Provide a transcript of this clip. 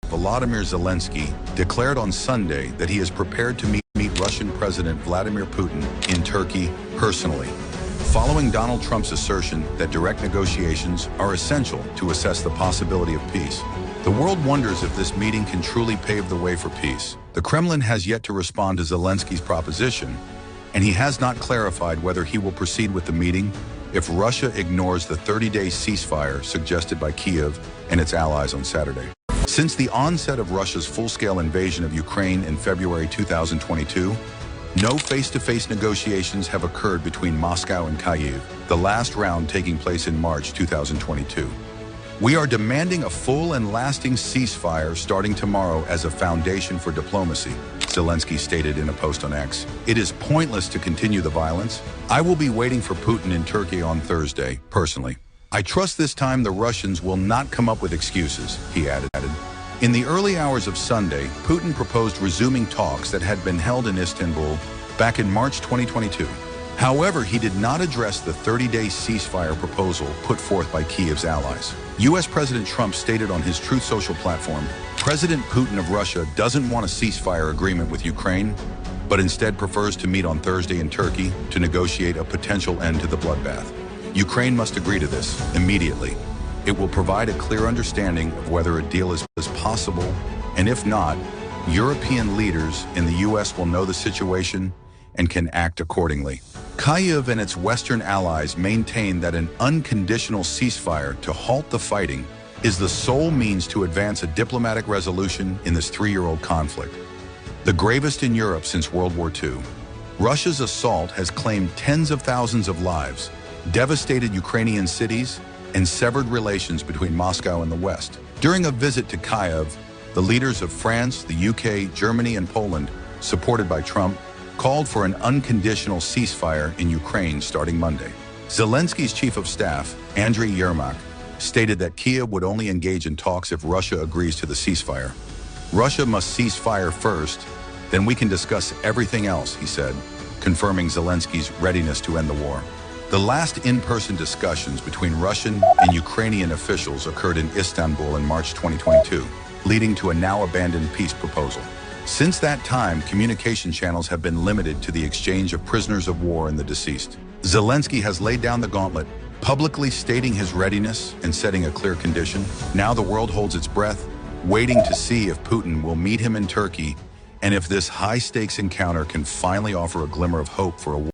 Volodymyr Zelenskyy, declared on Sunday that he is prepared to meet Russian President Vladimir Putin in Turkey personally, following Donald Trump's assertion that direct negotiations are essential to assess the possibility of peace. The world wonders if this meeting can truly pave the way for peace. The Kremlin has yet to respond to Zelensky's proposition, and he has not clarified whether he will proceed with the meeting if Russia ignores the 30-day ceasefire suggested by Kyiv and its allies on Saturday. Since the onset of Russia's full-scale invasion of Ukraine in February 2022, no face-to-face negotiations have occurred between Moscow and Kyiv, the last round taking place in March 2022. We are demanding a full and lasting ceasefire starting tomorrow as a foundation for diplomacy, Zelenskyy stated in a post on X. It is pointless to continue the violence. I will be waiting for Putin in Turkey on Thursday, personally. I trust this time the Russians will not come up with excuses, he added. In the early hours of Sunday, Putin proposed resuming talks that had been held in Istanbul back in March 2022. However, he did not address the 30-day ceasefire proposal put forth by Kyiv's allies. U.S. President Trump stated on his Truth Social platform, President Putin of Russia doesn't want a ceasefire agreement with Ukraine, but instead prefers to meet on Thursday in Turkey to negotiate a potential end to the bloodbath. Ukraine must agree to this immediately. It will provide a clear understanding of whether a deal is possible, and if not, European leaders in the U.S. will know the situation and can act accordingly. Kyiv and its Western allies maintain that an unconditional ceasefire to halt the fighting is the sole means to advance a diplomatic resolution in this three-year-old conflict, the gravest in Europe since World War II. Russia's assault has claimed tens of thousands of lives, devastated Ukrainian cities, and severed relations between Moscow and the West. During a visit to Kyiv, the leaders of France, the UK, Germany, and Poland, supported by Trump, called for an unconditional ceasefire in Ukraine starting Monday. Zelensky's chief of staff, Andriy Yermak, stated that Kyiv would only engage in talks if Russia agrees to the ceasefire. Russia must cease fire first, then we can discuss everything else, he said, confirming Zelensky's readiness to end the war. The last in-person discussions between Russian and Ukrainian officials occurred in Istanbul in March 2022, leading to a now-abandoned peace proposal. Since that time, communication channels have been limited to the exchange of prisoners of war and the deceased. Zelenskyy has laid down the gauntlet, publicly stating his readiness and setting a clear condition. Now the world holds its breath, waiting to see if Putin will meet him in Turkey and if this high-stakes encounter can finally offer a glimmer of hope for a war.